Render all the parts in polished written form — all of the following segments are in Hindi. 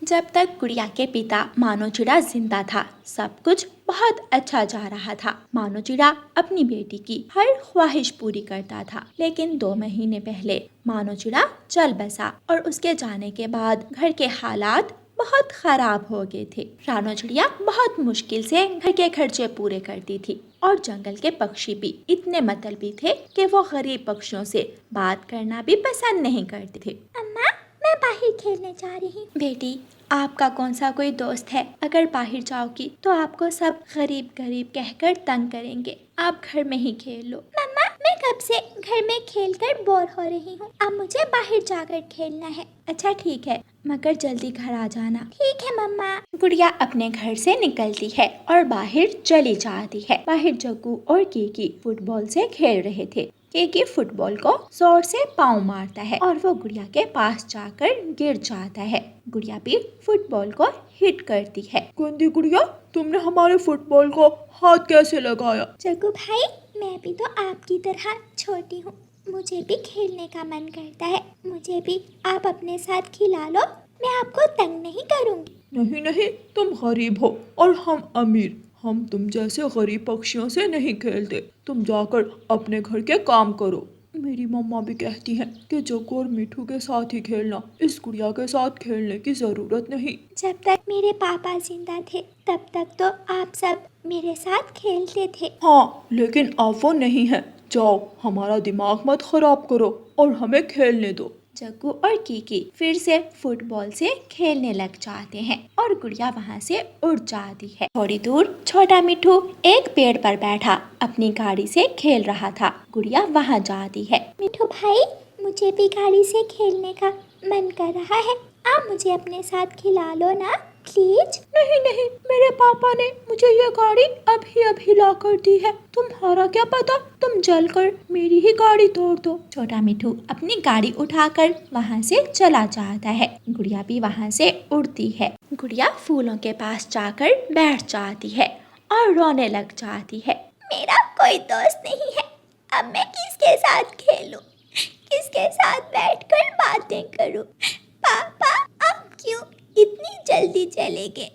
जब तक गुड़िया के पिता मानो चिड़ा जिंदा था, सब कुछ बहुत अच्छा जा रहा था। मानो चिड़ा अपनी बेटी की हर ख्वाहिश पूरी करता था, लेकिन 2 महीने पहले मानो चिड़ा चल बसा और उसके जाने के बाद घर के हालात बहुत खराब हो गए थे। रानो चिड़िया बहुत मुश्किल से घर के खर्चे पूरे करती थी और जंगल के पक्षी भी इतने मतलबी थे कि वो गरीब पक्षियों से बात करना भी पसंद नहीं करते थे। अम्मा, मैं बाहर खेलने जा रही हूँ। बेटी, आपका कौन सा कोई दोस्त है? अगर बाहर जाओगी तो आपको सब गरीब गरीब कहकर तंग करेंगे। आप घर में ही खेल लो। मम्मा, मैं कब से घर में खेलकर बोर हो रही हूँ। अब मुझे बाहर जाकर खेलना है। अच्छा ठीक है, मगर जल्दी घर आ जाना। ठीक है मम्मा। गुड़िया अपने घर से निकलती है और बाहर चली जाती है। बाहर जग्गू और कीकी फुटबॉल से खेल रहे थे। कीकी फुटबॉल को जोर से पाँव मारता है और वो गुड़िया के पास जाकर गिर जाता है। गुड़िया भी फुटबॉल को हिट करती है। गंदी गुड़िया, तुमने हमारे फुटबॉल को हाथ कैसे लगाया? जग्गू भाई, मैं भी तो आपकी तरह छोटी हूँ, मुझे भी खेलने का मन करता है। मुझे भी आप अपने साथ खिला लो, मैं आपको तंग नहीं करूँगी। नहीं नहीं, तुम गरीब हो और हम अमीर। हम तुम जैसे गरीब पक्षियों से नहीं खेलते। तुम जाकर अपने घर के काम करो। मेरी मम्मा भी कहती हैं कि जग्गू और मिठू के साथ ही खेलना, इस गुड़िया के साथ खेलने की जरूरत नहीं। जब तक मेरे पापा जिंदा थे तब तक तो आप सब मेरे साथ खेलते थे। हाँ, लेकिन अब वो नहीं है। जाओ, हमारा दिमाग मत खराब करो और हमें खेलने दो। जग्गू और कीकी फिर से फुटबॉल से खेलने लग जाते हैं और गुड़िया वहाँ से उड़ जाती है। थोड़ी दूर छोटा मिठू एक पेड़ पर बैठा अपनी गाड़ी से खेल रहा था। गुड़िया वहाँ जाती है। मिठू भाई, मुझे भी गाड़ी से खेलने का मन कर रहा है, आप मुझे अपने साथ खिला लो ना प्लीज। नहीं नहीं, मेरे पापा ने मुझे ये गाड़ी अभी ला कर दी है। तुम्हारा क्या पता, तुम जलकर मेरी ही गाड़ी तोड़ दो। छोटा मिठू अपनी गाड़ी उठाकर वहाँ से चला जाता है। गुड़िया भी वहाँ से उड़ती है। गुड़िया फूलों के पास जाकर बैठ जाती है और रोने लग जाती है। मेरा कोई दोस्त नहीं है, अब मैं किसके साथ खेलूं, किसके साथ बैठकर बातें करूं। पापा, आप क्यों इतनी जल्दी चले गए?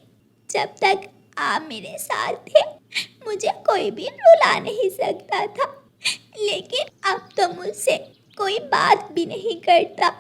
जब तक आप मेरे साथ थे मुझे कोई भी रुला नहीं सकता था, लेकिन अब तो मुझसे कोई बात भी नहीं करता।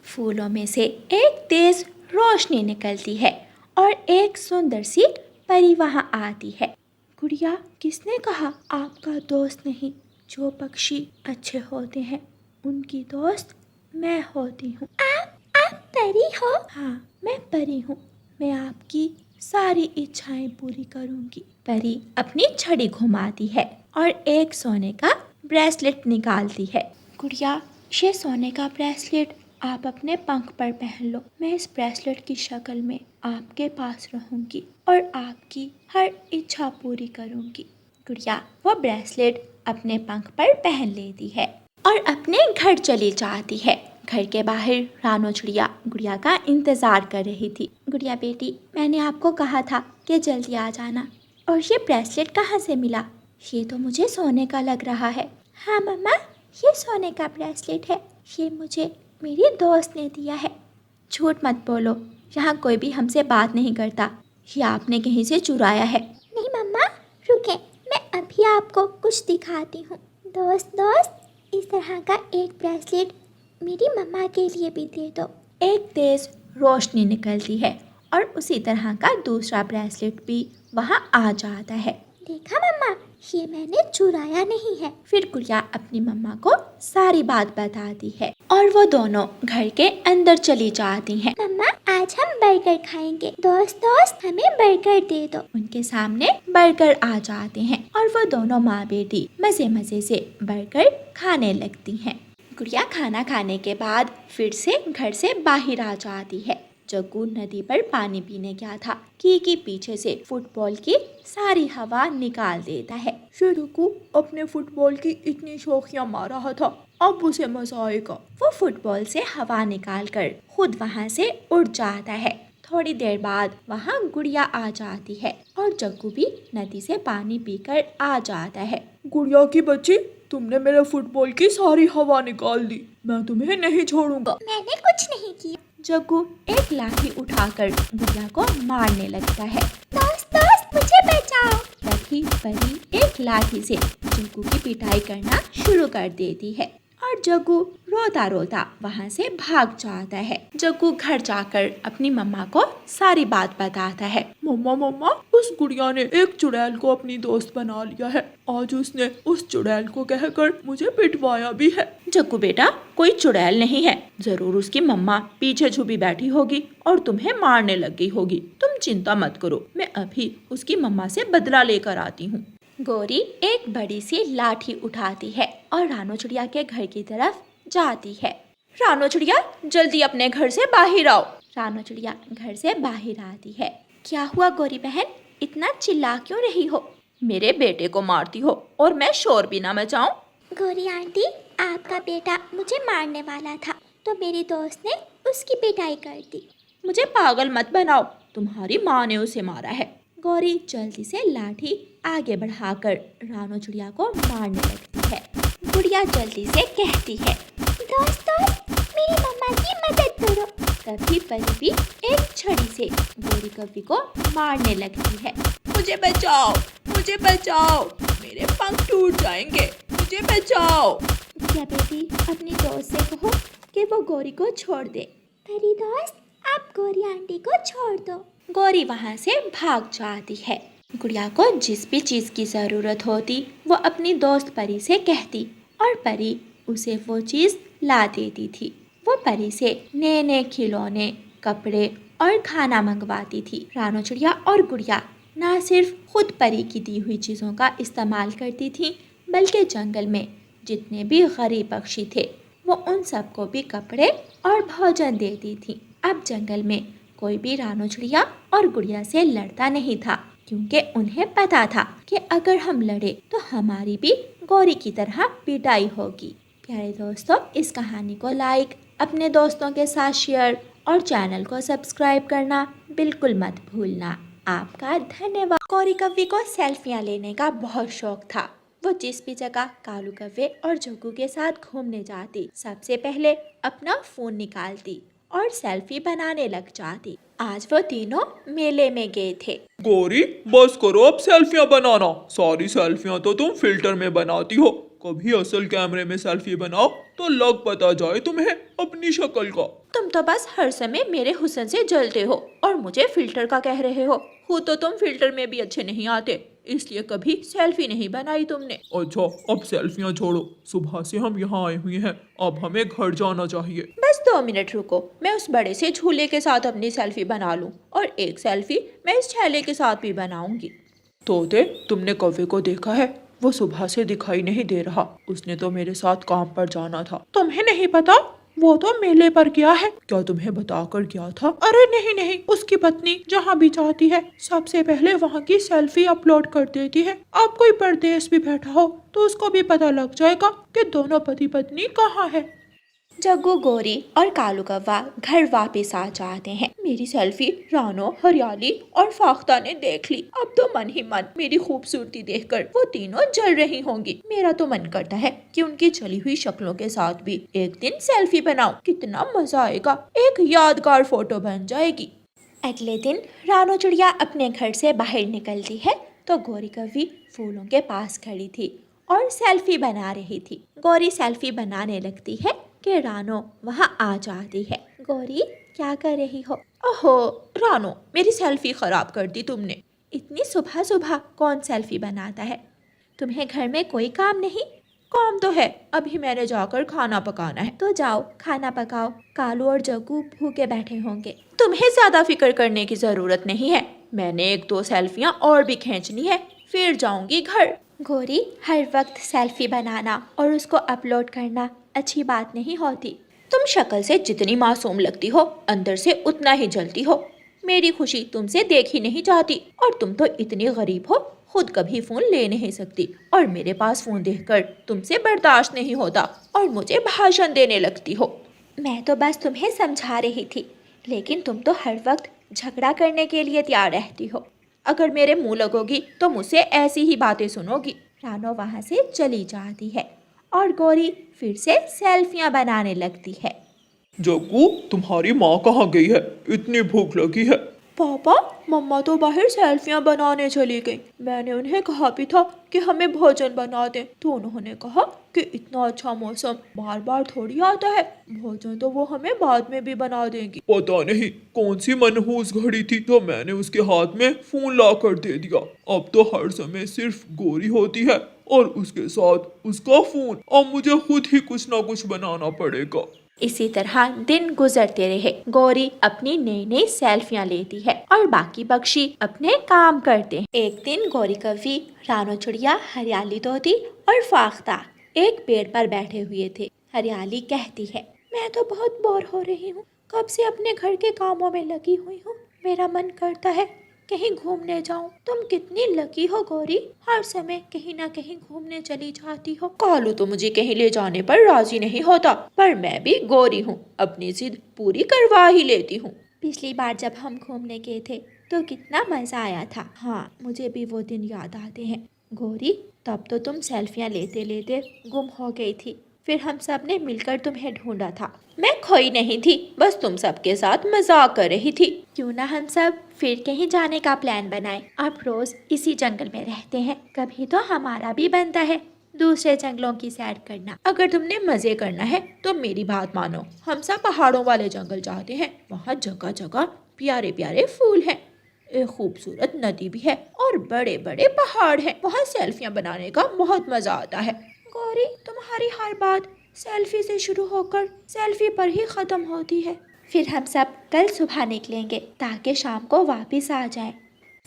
फूलों में से एक तेज रोशनी निकलती है और एक सुंदर सी परी वहाँ आती है। गुड़िया, किसने कहा आपका दोस्त नहीं? जो पक्षी अच्छे होते हैं उनकी दोस्त मैं होती हूँ। आप परी हो? हाँ, मैं परी हूँ। मैं आपकी सारी इच्छाएं पूरी करूँगी। परी अपनी छड़ी घुमाती है और एक सोने का ब्रेसलेट निकालती है। गुड़िया, ये सोने का ब्रेसलेट आप अपने पंख पर पहन लो। मैं इस ब्रेसलेट की शक्ल में आपके पास रहूंगी और आपकी हर इच्छा पूरी करूंगी। गुड़िया वो ब्रेसलेट अपने पंख पर पहन लेती है और अपने घर चली जाती है। घर के बाहर रानो चिड़िया गुड़िया का इंतजार कर रही थी। गुड़िया बेटी, मैंने आपको कहा था कि जल्दी आ जाना। और ये ब्रेसलेट कहाँ से मिला? ये तो मुझे सोने का लग रहा है। हाँ मम्मा, ये सोने का ब्रेसलेट है, ये मुझे मेरी दोस्त ने दिया है। झूठ मत बोलो, यहाँ कोई भी हमसे बात नहीं करता। ये आपने कहीं से चुराया है। नहीं मम्मा, रुके, मैं अभी आपको कुछ दिखाती हूँ। दोस्त, इस तरह का एक ब्रेसलेट मेरी मम्मा के लिए भी दे दो। एक तेज रोशनी निकलती है और उसी तरह का दूसरा ब्रेसलेट भी वहाँ आ जाता है। देखा मम्मा, ये मैंने चुराया नहीं है। फिर गुड़िया अपनी मम्मा को सारी बात बताती है और वो दोनों घर के अंदर चली जाती हैं। मम्मा, आज हम बर्गर खाएंगे। दोस्त, हमें बर्गर दे दो। उनके सामने बर्गर आ जाते हैं और वो दोनों माँ बेटी मजे मजे से बर्गर खाने लगती हैं। गुड़िया खाना खाने के बाद फिर से घर से बाहर आ जाती है। जग्गू नदी पर पानी पीने गया था। कीकी पीछे से फुटबॉल की सारी हवा निकाल देता है। जग्गू अपने फुटबॉल की इतनी शौकियाँ मार रहा था, अब उसे मजा आएगा। वो फुटबॉल से हवा निकाल कर खुद वहाँ से उड़ जाता है। थोड़ी देर बाद वहाँ गुड़िया आ जाती है और जग्गू भी नदी से पानी पीकर आ जाता है। गुड़िया की बच्ची, तुमने मेरे फुटबॉल की सारी हवा निकाल दी। मैं तुम्हें नहीं छोड़ूंगा। मैंने कुछ नहीं किया। जग्गू एक लाठी उठाकर गुड़िया को मारने लगता है। दोस्त दोस्त मुझे बचाओ। तभी परी एक लाठी से जग्गू की पिटाई करना शुरू कर देती है और जग्गू रोता रोता वहाँ से भाग जाता है। जग्गू घर जाकर अपनी मम्मा को सारी बात बताता है। मम्मा मम्मा, उस गुड़िया ने एक चुड़ैल को अपनी दोस्त बना लिया है। आज उसने उस चुड़ैल को कहकर मुझे पिटवाया भी है। जग्गू बेटा, कोई चुड़ैल नहीं है, जरूर उसकी मम्मा पीछे छुपी बैठी होगी और तुम्हें मारने लग गई होगी। तुम चिंता मत करो, मैं अभी उसकी मम्मा से बदला लेकर आती हूँ। गौरी एक बड़ी सी लाठी उठाती है और रानो चिड़िया के घर की तरफ जाती है। रानो चिड़िया, जल्दी अपने घर से बाहर आओ। रानो चिड़िया घर से बाहर आती है। क्या हुआ गौरी बहन, इतना चिल्ला क्यों रही हो? मेरे बेटे को मारती हो और मैं शोर भी ना मचाऊं? गौरी आंटी, आपका बेटा मुझे मारने वाला था तो मेरी दोस्त ने उसकी पिटाई कर दी। मुझे पागल मत बनाओ, तुम्हारी माँ ने उसे मारा है। गौरी जल्दी से लाठी आगे बढ़ाकर रानो चिड़िया को मारने लगती है। गुड़िया जल्दी से कहती है, दोस्त दोस्त मेरी मम्मा की मदद करो। तभी परी भी एक छड़ी से गौरी कव्वी को मारने लगती है। मुझे बचाओ, मुझे बचाओ, मेरे पंख टूट जाएंगे, मुझे बचाओ। क्या बेटी, अपनी दोस्त से कहो कि वो गौरी को छोड़ दे। परी दोस्त, आप गौरी आंटी को छोड़ दो। गौरी वहाँ से भाग जाती है। गुड़िया को जिस भी चीज़ की ज़रूरत होती वो अपनी दोस्त परी से कहती और परी उसे वो चीज़ ला देती थी। वो परी से नए नए खिलौने, कपड़े और खाना मंगवाती थी। रानो चिड़िया और गुड़िया ना सिर्फ खुद परी की दी हुई चीज़ों का इस्तेमाल करती थी, बल्कि जंगल में जितने भी गरीब पक्षी थे वो उन सबको भी कपड़े और भोजन देती थी। अब जंगल में कोई भी रानो चिड़िया और गुड़िया से लड़ता नहीं था, क्योंकि उन्हें पता था कि अगर हम लड़े तो हमारी भी गौरी की तरह पिटाई होगी। प्यारे दोस्तों, इस कहानी को लाइक, अपने दोस्तों के साथ शेयर और चैनल को सब्सक्राइब करना बिल्कुल मत भूलना। आपका धन्यवाद। गौरी कव्वी को सेल्फियाँ लेने का बहुत शौक था। वो जिस भी जगह कालू कव्वे और जग्गू के साथ घूमने जाती, सबसे पहले अपना फोन निकालती और सेल्फी बनाने लग जाती। आज वो तीनों मेले में गए थे। गौरी, बस करो अब सेल्फियाँ बनाना। सारी सेल्फियाँ तो तुम फिल्टर में बनाती हो, कभी असल कैमरे में सेल्फी बनाओ तो लग पता जाए तुम्हें अपनी शक्ल का। तुम तो बस हर समय मेरे हुस्न से जलते हो और मुझे फिल्टर का कह रहे हो। खुद तो तुम फिल्टर में भी अच्छे नहीं आते, इसलिए कभी सेल्फी नहीं बनाई तुमने। अच्छा, अब सेल्फियाँ छोड़ो, सुबह से हम यहाँ आए हुए हैं, अब हमें घर जाना चाहिए। बस 2 मिनट रुको, मैं उस बड़े से झूले के साथ अपनी सेल्फी बना लूं और एक सेल्फी मैं इस छेले के साथ भी बनाऊंगी। तोते, तुमने कौवे को देखा है? वो सुबह से दिखाई नहीं दे रहा। उसने तो मेरे साथ काम पर जाना था। तुम्हें नहीं पता? वो तो मेले पर गया है। क्या तुम्हें बताकर गया था? अरे नहीं नहीं, उसकी पत्नी जहाँ भी जाती है सबसे पहले वहाँ की सेल्फी अपलोड कर देती है। अब कोई परदेश भी बैठा हो तो उसको भी पता लग जाएगा कि दोनों पति पत्नी कहाँ है। जग्गू, गौरी और कालू कव्वा घर वापस आ जाते हैं। मेरी सेल्फी रानो, हरियाली और फाख्ता ने देख ली। अब तो मन ही मन मेरी खूबसूरती देखकर वो तीनों जल रही होंगी। मेरा तो मन करता है कि उनकी जली हुई शक्लों के साथ भी एक दिन सेल्फी बनाऊं। कितना मजा आएगा, एक यादगार फोटो बन जाएगी। अगले दिन रानो चिड़िया अपने घर से बाहर निकलती है तो गौरी कव्वी फूलों के पास खड़ी थी और सेल्फी बना रही थी। गौरी सेल्फी बनाने लगती है कि रानो वहाँ आ जाती है। गौरी, क्या कर रही हो? ओहो रानो, मेरी सेल्फी खराब कर दी तुमने। इतनी सुबह सुबह कौन सेल्फी बनाता है? तुम्हें घर में कोई काम नहीं? काम तो है, अभी मैंने जाकर खाना पकाना है। तो जाओ खाना पकाओ, कालू और जग्गू भूखे बैठे होंगे। तुम्हें ज्यादा फिक्र करने की जरूरत नहीं है, मैंने 1-2 सेल्फियाँ और भी खींचनी है, फिर जाऊंगी घर। गौरी, हर वक्त सेल्फी बनाना और उसको अपलोड करना अच्छी बात नहीं होती। तुम शक्ल से जितनी मासूम लगती हो, अंदर से उतना ही जलती हो। मेरी खुशी तुमसे देखी नहीं जाती और तुम तो इतनी गरीब हो, खुद कभी फोन ले नहीं सकती और मेरे पास फोन देखकर तुमसे बर्दाश्त नहीं होता और मुझे भाषण देने लगती हो। मैं तो बस तुम्हें समझा रही थी, लेकिन तुम तो हर वक्त झगड़ा करने के लिए तैयार रहती हो। अगर मेरे मुंह लगोगी तो मुझसे ऐसी ही बातें सुनोगी। रानो वहाँ से चली जाती है और गौरी फिर से सेल्फियां बनाने लगती है। जग्गू, तुम्हारी माँ कहाँ गई है? इतनी भूख लगी है। पापा, मम्मा तो बाहर सेल्फियां बनाने चली गई। मैंने उन्हें कहा भी था कि हमें भोजन बना दें, तो उन्होंने कहा कि इतना अच्छा मौसम बार बार थोड़ी आता है, भोजन तो वो हमें बाद में भी बना देंगी। पता नहीं कौन सी मनहूस घड़ी थी तो मैंने उसके हाथ में फोन ला कर दे दिया। अब तो हर समय सिर्फ गोरी होती है और उसके साथ उसका फोन। अब मुझे खुद ही कुछ ना कुछ बनाना पड़ेगा। इसी तरह दिन गुजरते रहे। गौरी अपनी नई नई सेल्फियां लेती है और बाकी पक्षी अपने काम करते हैं। एक दिन गौरी कौवी, रानो चिड़िया, हरियाली तोती और फाख्ता एक पेड़ पर बैठे हुए थे। हरियाली कहती है, मैं तो बहुत बोर हो रही हूँ, कब से अपने घर के कामों में लगी हुई हूँ। मेरा मन करता है कहीं घूमने जाऊं। तुम कितनी लकी हो गौरी, हर समय कहीं ना कहीं घूमने चली जाती हो। कालू तो मुझे कहीं ले जाने पर राजी नहीं होता, पर मैं भी गौरी हूँ, अपनी जिद पूरी करवा ही लेती हूँ। पिछली बार जब हम घूमने गए थे तो कितना मजा आया था। हाँ, मुझे भी वो दिन याद आते हैं। गौरी, तब तो तुम सेल्फियां लेते लेते गुम हो गई थी, फिर हम सब ने मिलकर तुम्हें ढूंढा था। मैं खोई नहीं थी, बस तुम सबके साथ मजाक कर रही थी। क्यों ना हम सब फिर कहीं जाने का प्लान बनाएं। अब रोज इसी जंगल में रहते हैं, कभी तो हमारा भी बनता है दूसरे जंगलों की सैर करना। अगर तुमने मजे करना है तो मेरी बात मानो, हम सब पहाड़ों वाले जंगल जाते हैं। वहाँ जगह जगह प्यारे प्यारे फूल हैं, एक खूबसूरत नदी भी है और बड़े बड़े पहाड़ हैं। वहाँ सेल्फियां बनाने का बहुत मजा आता है। गौरी, तुम्हारी हर बात सेल्फी से शुरू होकर सेल्फी पर ही खत्म होती है। फिर हम सब कल सुबह निकलेंगे ताकि शाम को वापस आ जाएं।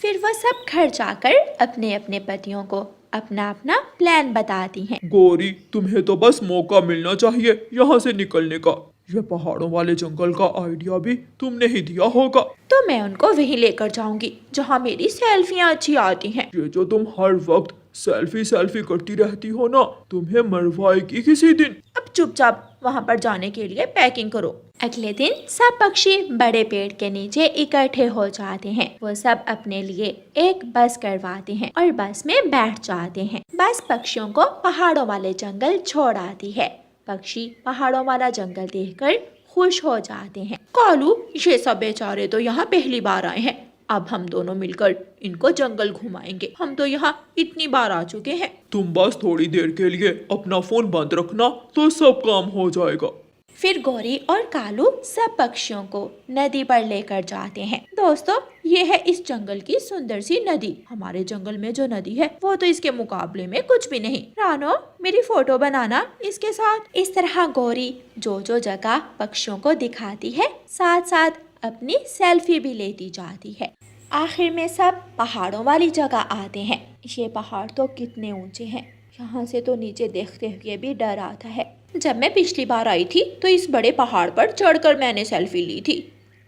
फिर वो सब घर जाकर अपने अपने पतियों को अपना अपना प्लान बताती हैं। गौरी, तुम्हें तो बस मौका मिलना चाहिए यहाँ से निकलने का। ये पहाड़ों वाले जंगल का आइडिया भी तुमने ही दिया होगा। तो मैं उनको वहीं लेकर जाऊंगी जहाँ मेरी सेल्फियाँ अच्छी आती हैं। ये जो तुम हर वक्त सेल्फी सेल्फी करती रहती हो ना, तुम्हें मरवाएगी किसी दिन। अब चुपचाप वहाँ पर जाने के लिए पैकिंग करो। अगले दिन सब पक्षी बड़े पेड़ के नीचे इकट्ठे हो जाते हैं। वो सब अपने लिए एक बस करवाते हैं और बस में बैठ जाते हैं। बस पक्षियों को पहाड़ों वाले जंगल छोड़ आती है। पक्षी पहाड़ों वाला जंगल देखकर खुश हो जाते हैं। कालू, ये सब बेचारे तो यहाँ पहली बार आए हैं, अब हम दोनों मिलकर इनको जंगल घुमाएंगे। हम तो यहाँ इतनी बार आ चुके हैं। तुम बस थोड़ी देर के लिए अपना फोन बंद रखना तो सब काम हो जाएगा। फिर गौरी और कालू सब पक्षियों को नदी पर लेकर जाते हैं। दोस्तों, ये है इस जंगल की सुंदर सी नदी। हमारे जंगल में जो नदी है वो तो इसके मुकाबले में कुछ भी नहीं। रानो, मेरी फोटो बनाना इसके साथ। इस तरह गौरी जो जगह पक्षियों को दिखाती है, साथ साथ अपनी सेल्फी भी लेती जाती है। आखिर में सब पहाड़ों वाली जगह आते हैं। ये पहाड़ तो कितने ऊंचे हैं, यहाँ से तो नीचे देखते हुए भी डर आता है। जब मैं पिछली बार आई थी तो इस बड़े पहाड़ पर चढ़कर मैंने सेल्फी ली थी,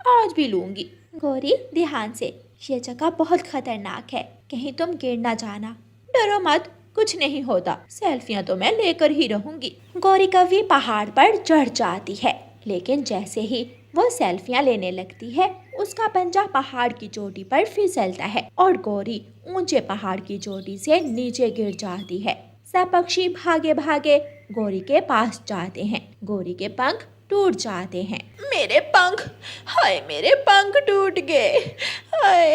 आज भी लूंगी। गौरी, ध्यान से, ये जगह बहुत खतरनाक है, कहीं तुम गिर ना जाना। डरो मत, कुछ नहीं होता, सेल्फियां तो मैं लेकर ही रहूंगी। गौरी कौवी पहाड़ पर चढ़ जाती है, लेकिन जैसे ही वो सेल्फियां लेने लगती है, उसका पंजा पहाड़ की चोटी पर फिसलता है और गौरी ऊंचे पहाड़ की चोटी से नीचे गिर जाती है। सब पक्षी भागे भागे गौरी के पास जाते हैं। गौरी के पंख टूट जाते हैं। मेरे पंख, हाय मेरे पंख टूट गए, हाय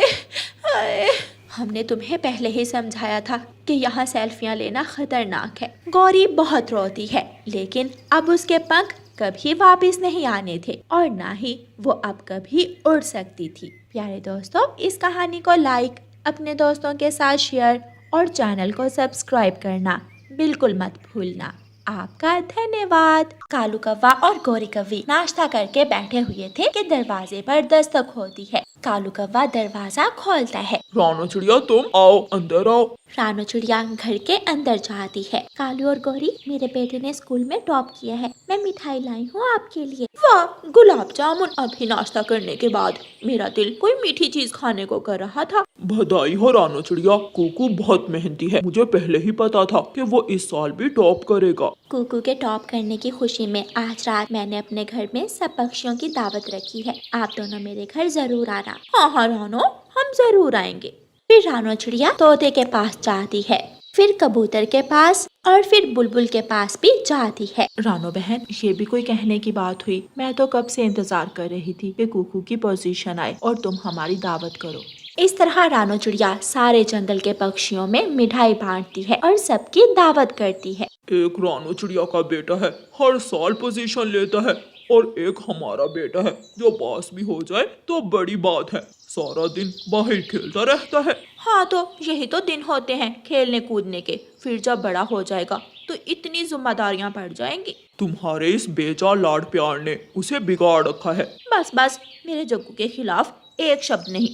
हाय। हमने तुम्हें पहले ही समझाया था कि यहाँ सेल्फियां लेना खतरनाक है। गौरी बहुत रोती है, लेकिन अब उसके पंख कभी वापस नहीं आने थे और ना ही वो अब कभी उड़ सकती थी। प्यारे दोस्तों, इस कहानी को लाइक, अपने दोस्तों के साथ शेयर और चैनल को सब्सक्राइब करना बिल्कुल मत भूलना। आपका धन्यवाद। कालू कौवा और गौरी कौवी नाश्ता करके बैठे हुए थे कि दरवाजे पर दस्तक होती है। कालू कौवा दरवाजा खोलता है। रानो चिड़िया, तुम आओ, अंदर आओ। रानो चिड़िया घर के अंदर जाती है। कालू और गौरी, मेरे बेटे ने स्कूल में टॉप किया है, मैं मिठाई लाई हूँ आपके लिए। वाह, गुलाब जामुन। अभी नाश्ता करने के बाद मेरा दिल कोई मीठी चीज खाने को कर रहा था। बधाई हो रानो चिड़िया, कुकू बहुत मेहनती है, मुझे पहले ही पता था कि वो इस साल भी टॉप करेगा। कुकू के टॉप करने की खुशी में आज रात मैंने अपने घर में सब पक्षियों की दावत रखी है, आप दोनों मेरे घर जरूर आना। हाँ हाँ रानो, हम जरूर आएंगे। फिर रानो चिड़िया तोते के पास जाती है। फिर कबूतर के पास और फिर बुलबुल के पास भी जाती है। रानो बहन, ये भी कोई कहने की बात हुई। मैं तो कब से इंतजार कर रही थी कि कुकू की पोजीशन आए और तुम हमारी दावत करो। इस तरह रानो चिड़िया सारे जंगल के पक्षियों में मिठाई बांटती है और सबकी दावत करती है। एक रानो चिड़िया का बेटा है, हर साल पोजीशन लेता है, और एक हमारा बेटा है जो पास भी हो जाए तो बड़ी बात है, सारा दिन बाहर खेलता रहता है। हाँ, तो यही तो दिन होते हैं खेलने कूदने के। फिर जब बड़ा हो जाएगा तो इतनी जिम्मेदारियां बढ़ जाएंगी। तुम्हारे इस बेजा लाड प्यार ने उसे बिगाड़ रखा है। बस बस, मेरे जग्गू के खिलाफ एक शब्द नहीं।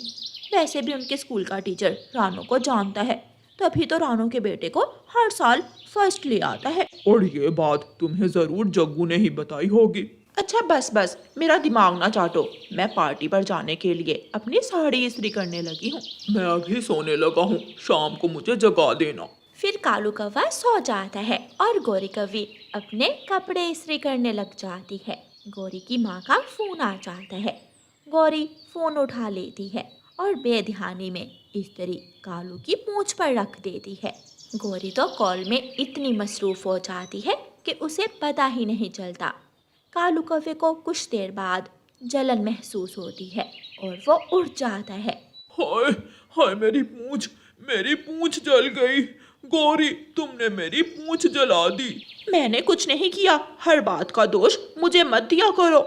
वैसे भी उनके स्कूल का टीचर रानो को जानता है, तभी तो रानो के बेटे को हर साल फर्स्ट ले आता है। और ये बात तुम्हें जरूर जग्गू ने ही बताई होगी। अच्छा बस बस, मेरा दिमाग ना चाटो। मैं पार्टी पर जाने के लिए अपनी साड़ी इस्त्री करने लगी हूँ। मैं अभी सोने लगा हूँ, शाम को मुझे जगा देना। फिर कालू कौवा सो जाता है और गोरी कौवी अपने कपड़े इस्त्री करने लग जाती है। गोरी की माँ का फोन आ जाता है। गोरी फोन उठा लेती है और बेध्यानी में इस्त्री कालू की पूंछ पर रख देती है। गोरी तो कॉल में इतनी मसरूफ हो जाती है कि उसे पता ही नहीं चलता। कालू कौवे को कुछ देर बाद जलन महसूस होती है और वो उठ जाता है। हाय हाय, मेरी पूंछ जल गई। गौरी, तुमने मेरी पूंछ जला दी। मैंने कुछ नहीं किया, हर बात का दोष मुझे मत दिया करो।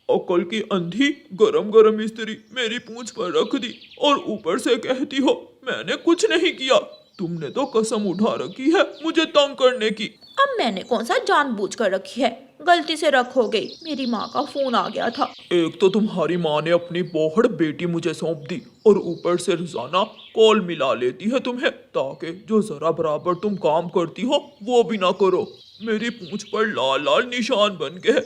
अकल की अंधी गरम गरम इस्त्री मेरी पूंछ पर रख दी और ऊपर से कहती हो मैंने कुछ नहीं किया। तुमने तो कसम उठा रखी है मुझे तंग करने की। अब मैंने कौन सा जानबूझ कर रखी है, गलती से रख हो गई। मेरी माँ का फोन आ गया था। एक तो तुम्हारी माँ ने अपनी बौहड़ बेटी मुझे सौंप दी और ऊपर से रोजाना कॉल मिला लेती है तुम्हें, ताकि जो जरा बराबर तुम काम करती हो वो भी ना करो। मेरी पूंछ पर लाल लाल निशान बन गए।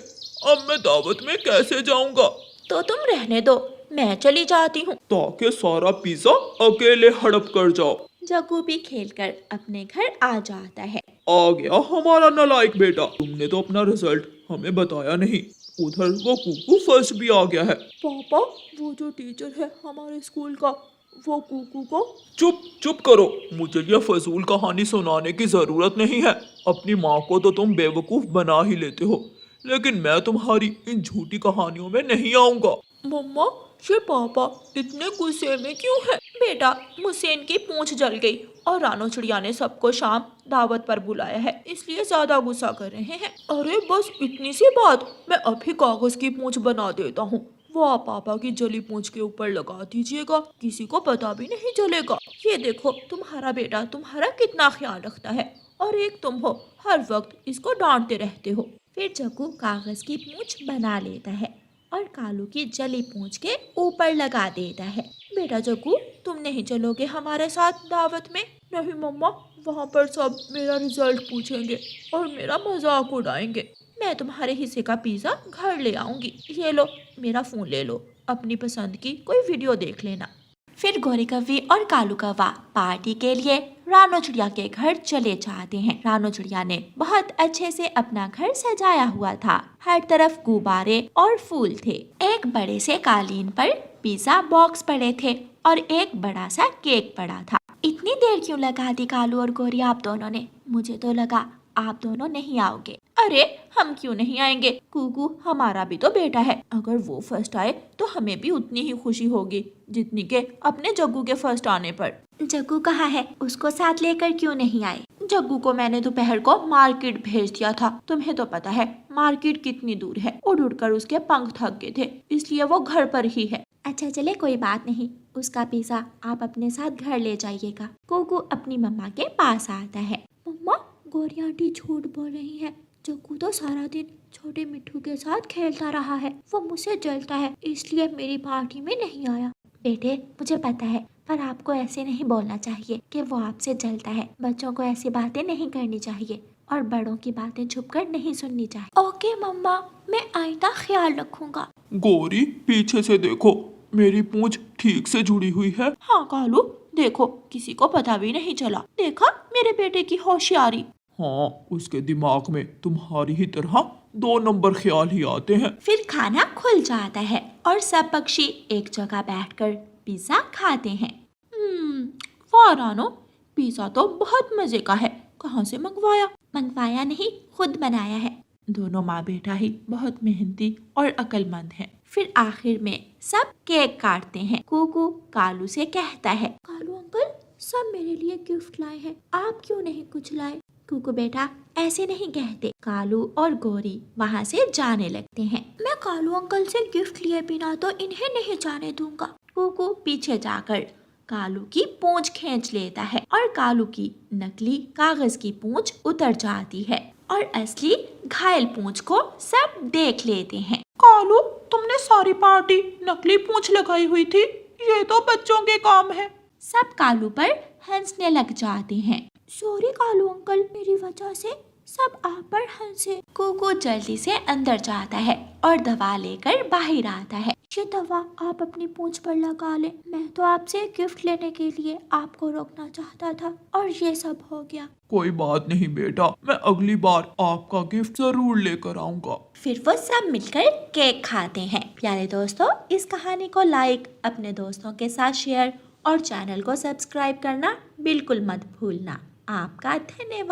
अब मैं दावत में कैसे जाऊंगा? तो तुम रहने दो, मैं चली जाती हूँ। ताकि सारा पिज्जा अकेले हड़प कर जाओ। जग्गू भी खेलकर अपने घर आ जाता है। आ गया हमारा नालायक बेटा। तुमने तो अपना रिजल्ट हमें बताया नहीं। उधर वो कुकू फर्स्ट भी आ गया है। पापा, वो जो टीचर है हमारे स्कूल का, वो कुकू को। चुप चुप करो, मुझे ये फजूल कहानी सुनाने की जरूरत नहीं है। अपनी माँ को तो तुम बेवकूफ बना ही लेते हो, लेकिन मैं तुम्हारी इन झूठी कहानियों में नहीं आऊंगा। मम्मा, ये पापा इतने गुस्से में क्यों है? बेटा, मुझसे इनकी पूंछ जल गई और रानो चिड़िया ने सबको शाम दावत पर बुलाया है, इसलिए ज्यादा गुस्सा कर रहे हैं। अरे बस इतनी सी बात, मैं अभी कागज की पूंछ बना देता हूँ। वो आप पापा की जली पूंछ के ऊपर लगा दीजिएगा, किसी को पता भी नहीं चलेगा। ये देखो तुम्हारा बेटा तुम्हारा कितना ख्याल रखता है, और एक तुम हो हर वक्त इसको डांटते रहते हो। फिर जग्गू कागज की पूंछ बना लेता है और कालू की जली पूंछ के ऊपर लगा देता है। बेटा जग्गू, तुम नहीं चलोगे हमारे साथ दावत में? नहीं मम्मा, वहाँ पर सब मेरा रिजल्ट पूछेंगे और मेरा मजाक उड़ाएंगे। मैं तुम्हारे हिस्से का पिज्जा घर ले आऊंगी। ये लो, मेरा फोन ले लो, अपनी पसंद की कोई वीडियो देख लेना। फिर गोरी कौवी और कालू कौवा पार्टी के लिए रानो चिड़िया के घर चले जाते हैं। रानो चिड़िया ने बहुत अच्छे से अपना घर सजाया हुआ था। हर तरफ गुब्बारे और फूल थे। एक बड़े से कालीन पर पिज्जा बॉक्स पड़े थे और एक बड़ा सा केक पड़ा था। इतनी देर क्यों लगा दी कालू और गोरी आप दोनों ने? मुझे तो लगा आप दोनों नहीं आओगे। अरे हम क्यों नहीं आएंगे? कुकू हमारा भी तो बेटा है। अगर वो फर्स्ट आए तो हमें भी उतनी ही खुशी होगी जितनी के अपने जग्गू के फर्स्ट आने पर। जग्गू कहाँ है? उसको साथ लेकर क्यों नहीं आए? जग्गू को मैंने दोपहर को मार्केट भेज दिया था। तुम्हें तो पता है मार्केट कितनी दूर है। उड़ उड़ कर उसके पंख थक गए थे, इसलिए वो घर पर ही है। अच्छा चले, कोई बात नहीं, उसका पिज्जा आप अपने साथ घर ले जाइएगा। कुकू अपनी मम्मा के पास आता है। मम्मा, गोरी आंटी झूठ बोल रही है। जग्गू तो सारा दिन छोटे मिट्ठू के साथ खेलता रहा है। वो मुझसे जलता है, इसलिए मेरी पार्टी में नहीं आया। बेटे, मुझे पता है, पर आपको ऐसे नहीं बोलना चाहिए कि वो आपसे जलता है। बच्चों को ऐसी बातें नहीं करनी चाहिए और बड़ों की बातें छुपकर नहीं सुननी चाहिए। ओके मम्मा, मैं आइंदा ख्याल रखूंगा। गौरी, पीछे से देखो, मेरी पूंछ ठीक से जुड़ी हुई है। हाँ कालू, देखो किसी को पता भी नहीं चला। देखा मेरे बेटे की होशियारी। हाँ, उसके दिमाग में तुम्हारी ही तरह 2 नंबर ख्याल ही आते हैं। फिर खाना खुल जाता है और सब पक्षी एक जगह बैठकर पिज्जा खाते हैं। वाह रानो, पिज्जा तो बहुत मजे का है, कहाँ से मंगवाया? मंगवाया नहीं, खुद बनाया है। दोनों माँ बेटा ही बहुत मेहनती और अक्लमंद हैं। फिर आखिर में सब केक काटते हैं। कुकू कालू से कहता है, कालू अंकल सब मेरे लिए गिफ्ट लाए हैं, आप क्यों नहीं कुछ लाए? कुकू बेटा ऐसे नहीं कहते। कालू और गोरी वहाँ से जाने लगते हैं। मैं कालू अंकल से गिफ्ट लिए बिना तो इन्हें नहीं जाने दूंगा। कुकू पीछे जाकर कालू की पूंछ खींच लेता है और कालू की नकली कागज की पूंछ उतर जाती है और असली घायल पूंछ को सब देख लेते हैं। कालू, तुमने सारी पार्टी नकली पूंछ लगाई हुई थी, ये तो बच्चों के काम है। सब कालू पर हंसने लग जाते हैं। सॉरी कालू अंकल, मेरी वजह से सब आप पर हंसे। कुकू जल्दी से अंदर जाता है और दवा लेकर बाहर आता है। ये दवा आप अपनी पूंछ पर लगा ले। मैं तो आपसे गिफ्ट लेने के लिए आपको रोकना चाहता था और ये सब हो गया। कोई बात नहीं बेटा, मैं अगली बार आपका गिफ्ट जरूर लेकर आऊंगा। फिर वो सब मिलकर केक खाते हैं। प्यारे दोस्तों, इस कहानी को लाइक, अपने दोस्तों के साथ शेयर और चैनल को सब्सक्राइब करना बिल्कुल मत भूलना। आपका धन्यवाद।